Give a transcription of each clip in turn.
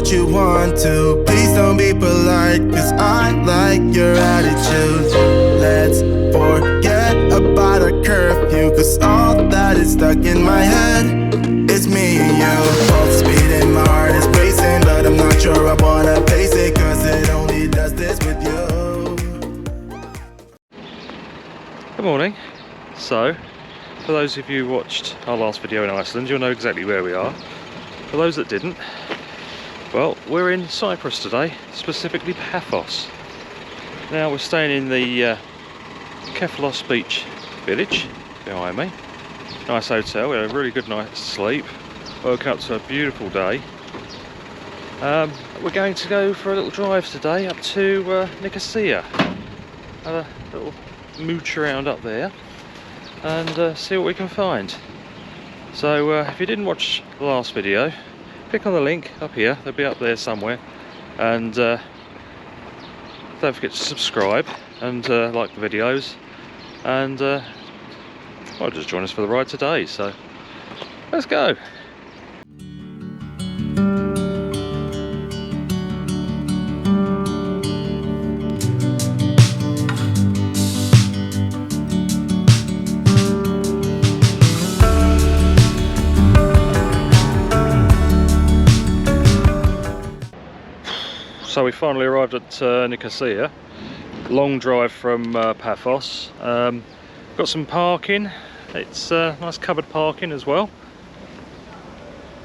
what you want to. Please don't be polite, cause I like your attitude. Let's forget about a curfew, cause all that is stuck in my head is me and you. Both speeding, my heart is racing, but I'm not sure I wanna pace it, cause it only does this with you. Good morning. So, for those of you who watched our last video in Iceland, you'll know exactly where we are. For those that didn't, well, we're in Cyprus today, specifically Paphos. Now we're staying in the Paphos beach village behind me. Nice hotel, we had a really good night's sleep. Woke up to a beautiful day. We're going to go for a little drive today up to Nicosia. Have a little mooch around up there and see what we can find. So if you didn't watch the last video, click on the link up here, they'll be up there somewhere, and don't forget to subscribe and like the videos, and well, just join us for the ride today. So let's go. So we finally arrived at Nicosia. Long drive from Paphos. Got some parking. It's nice covered parking as well.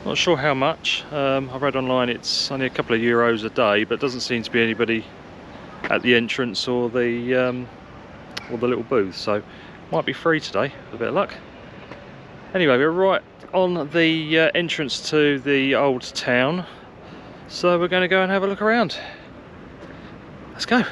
Not sure how much. I've read online it's only a couple of euros a day, but doesn't seem to be anybody at the entrance or the little booth. So might be free today with a bit of luck. Anyway, we're right on the entrance to the old town. So we're going to go and have a look around. Let's go.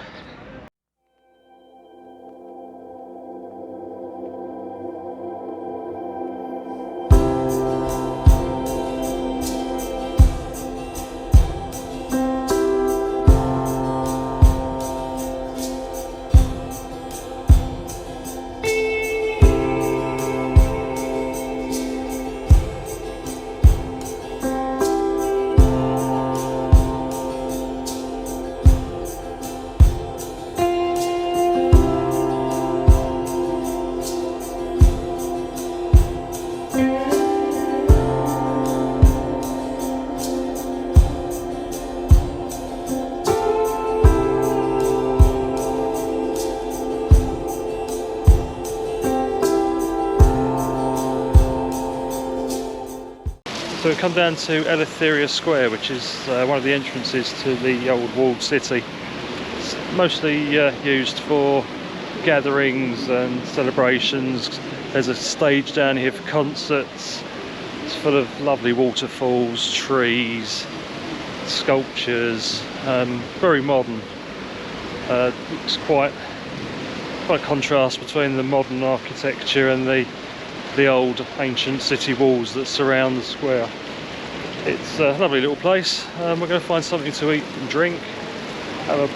So we've come down to Eleutheria Square, which is one of the entrances to the old walled city. It's mostly used for gatherings and celebrations. There's a stage down here for concerts. It's full of lovely waterfalls, trees, sculptures, very modern. Looks quite a contrast between the modern architecture and the old ancient city walls that surround the square. It's a lovely little place. We're going to find something to eat and drink, have a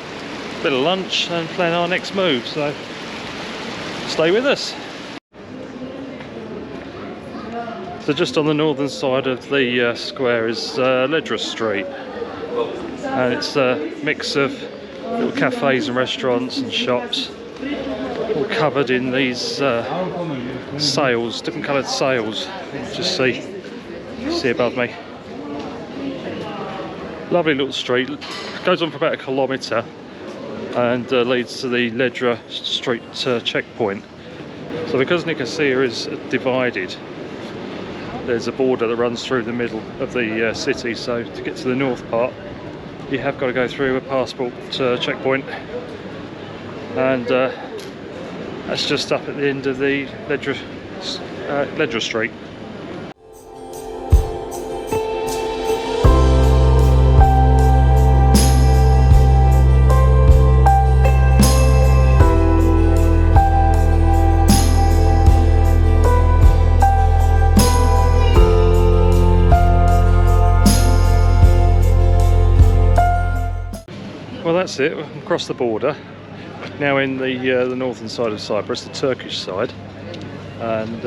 bit of lunch and plan our next move, so stay with us. So just on the northern side of the square is Ledra Street, and it's a mix of little cafes and restaurants and shops, all covered in these sails, different coloured sails. Just see above me. Lovely little street. Goes on for about a kilometre and leads to the Ledra Street checkpoint. So because Nicosia is divided, there's a border that runs through the middle of the city. So to get to the north part, you have got to go through a passport checkpoint, and that's just up at the end of the Ledra Street. Well, that's it. We've crossed the border. Now in the northern side of Cyprus, the Turkish side, and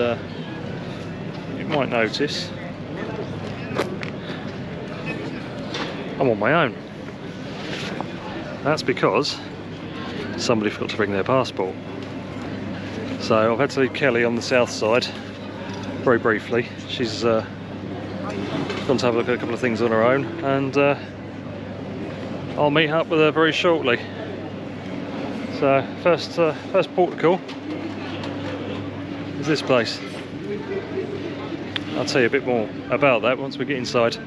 you might notice I'm on my own. That's because somebody forgot to bring their passport. So I've had to leave Kelly on the south side very briefly. She's gone to have a look at a couple of things on her own, and I'll meet up with her very shortly. So first port of call is this place. I'll tell you a bit more about that once we get inside.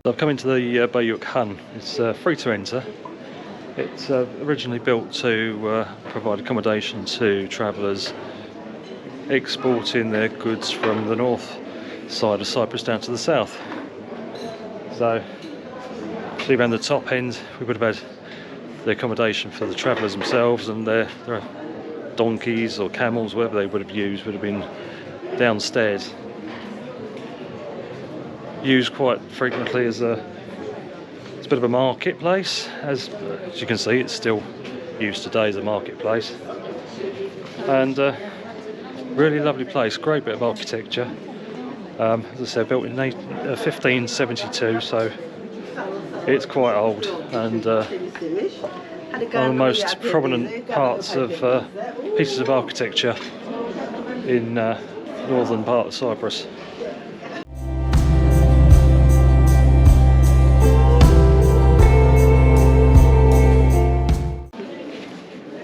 I've come into the Bayuk Hun. It's free to enter. It's originally built to provide accommodation to travellers exporting their goods from the north side of Cyprus down to the south. So, see around the top end, we would have had the accommodation for the travellers themselves, and their donkeys or camels, whatever they would have used, would have been downstairs. Used quite frequently as it's a bit of a marketplace. As you can see, it's still used today as a marketplace, and really lovely place. Great bit of architecture. As I said, built in 1572, so it's quite old, and one of the most prominent parts of pieces of architecture in northern part of Cyprus.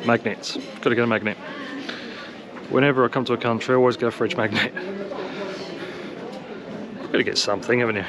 Magnets. Got to get a magnet. Whenever I come to a country, I always get a fridge magnet. Got to get something, haven't you?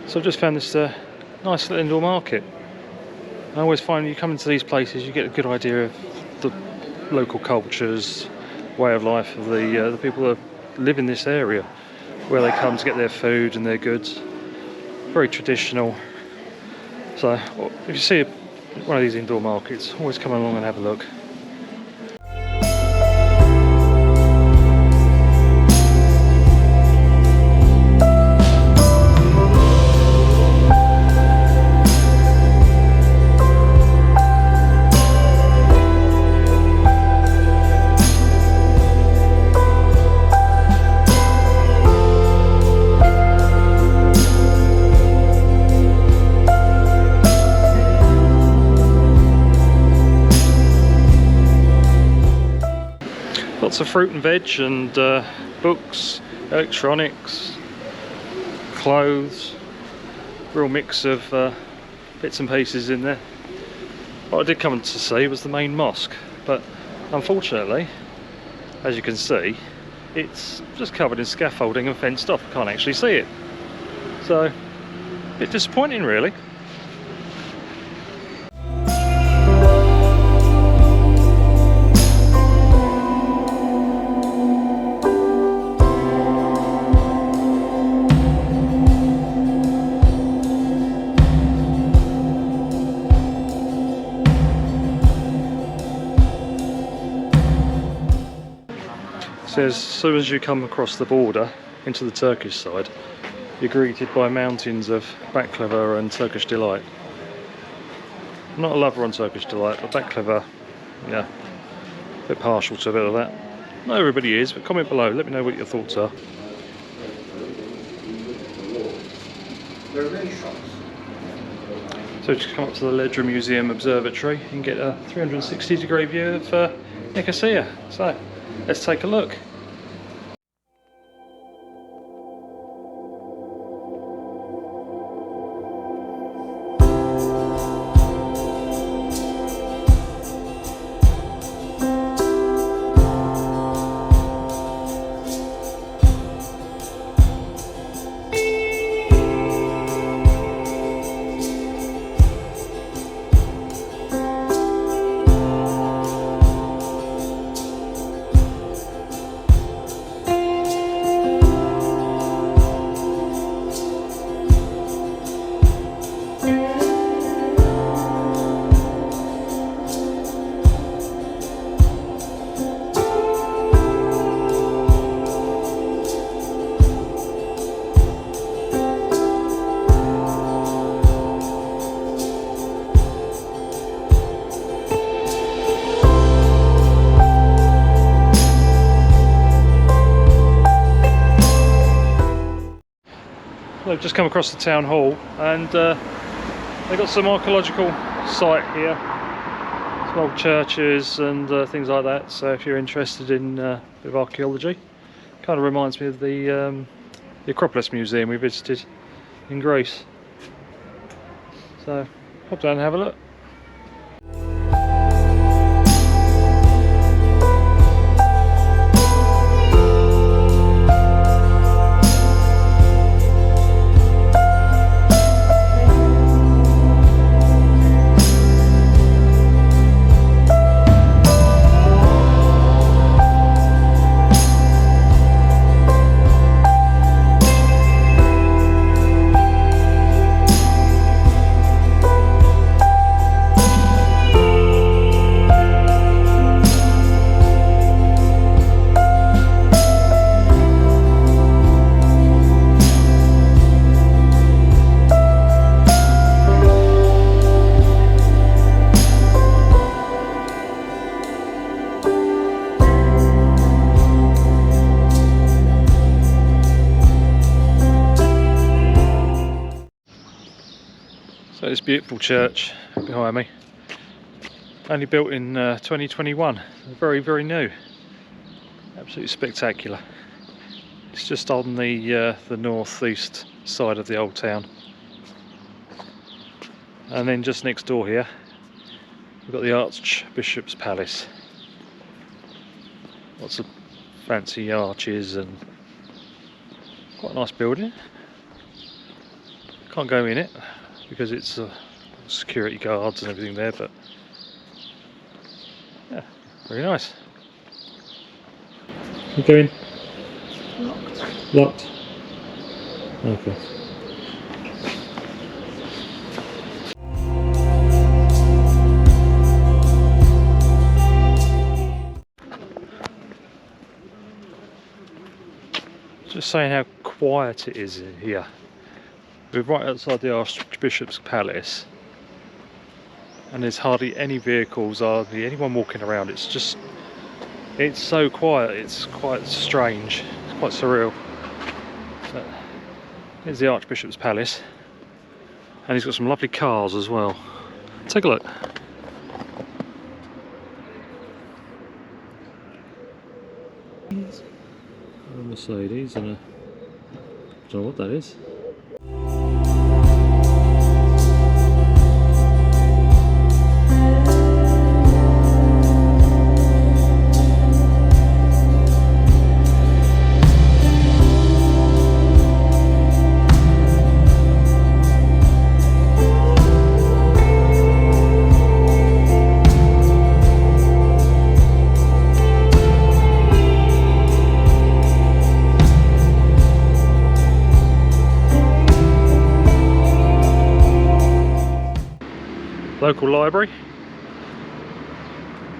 So I've just found this nice little indoor market. I always find when you come into these places, you get a good idea of the local cultures, way of life of the people that live in this area, where they come to get their food and their goods. Very traditional. So if you see one of these indoor markets, always come along and have a look. Lots of fruit and veg and books, electronics, clothes, real mix of bits and pieces in there. What I did come to see was the main mosque, but unfortunately, as you can see, it's just covered in scaffolding and fenced off. I can't actually see it. So, a bit disappointing really. So as soon as you come across the border into the Turkish side, you're greeted by mountains of baklava and Turkish delight. I'm not a lover on Turkish delight, but baklava, yeah, a bit partial to a bit of that. Not everybody is, but comment below, let me know what your thoughts are. So just come up to the Ledra Museum Observatory and get a 360-degree view of Nicosia. So let's take a look. I've just come across the town hall and they've got some archaeological site here, some old churches and things like that, so if you're interested in a bit of archaeology, kind of reminds me of the Acropolis Museum we visited in Greece. So pop down and have a look. So this beautiful church behind me, only built in 2021, very, very new, absolutely spectacular. It's just on the northeast side of the old town, and then just next door here we've got the Archbishop's Palace. Lots of fancy arches and quite a nice building. Can't go in it because it's security guards and everything there, but yeah, very nice. You go in? Locked. Locked? Okay. Just saying how quiet it is in here. We're right outside the Archbishop's Palace and there's hardly any vehicles, hardly anyone walking around. It's so quiet, it's quite strange, it's quite surreal. So, here's the Archbishop's Palace and he's got some lovely cars as well. Take a look. A Mercedes and I don't know what that is. Local library.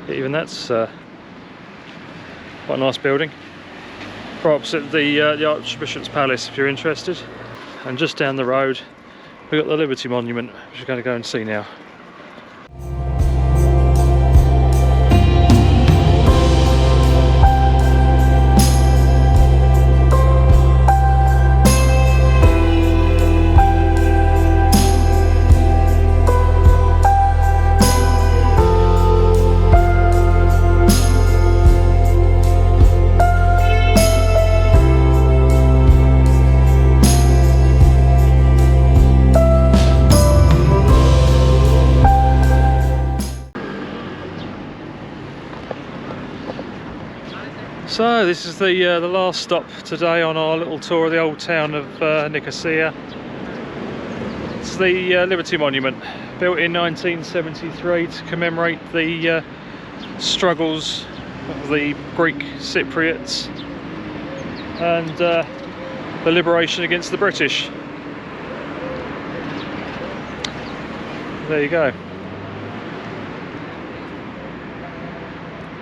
Even that's quite a nice building. right opposite the Archbishop's Palace if you're interested. And just down the road we've got the Liberty Monument, which we're going to go and see now. So this is the last stop today on our little tour of the old town of Nicosia. It's the Liberty Monument, built in 1973 to commemorate the struggles of the Greek Cypriots and the liberation against the British. There you go.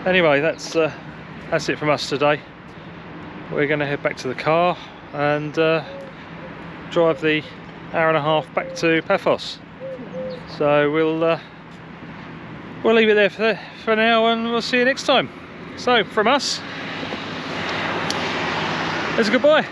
Anyway, that's it from us today. We're going to head back to the car and drive the hour and a half back to Paphos. So we'll leave it there for now, and we'll see you next time. So from us, it's a goodbye.